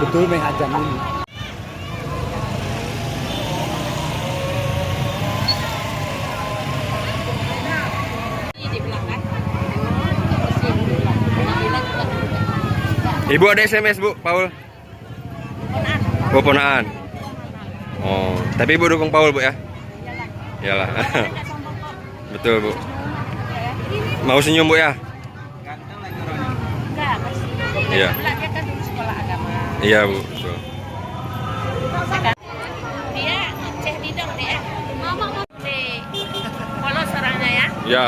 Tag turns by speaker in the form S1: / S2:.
S1: betul mengajar ini.
S2: Ibu ada SMS Bu, Paul? Oh, ponaan. Oh, tapi Ibu dukung Paul Bu ya? Iyalah. Betul Bu. Mau senyum Bu ya?
S3: Enggak, masih.
S2: Iya.
S3: Dia kan dulu sekolah agama.
S2: Iya Bu. Betul.
S3: Dia ceh bidang dia. Mama mau follow orangnya ya.
S2: Ya.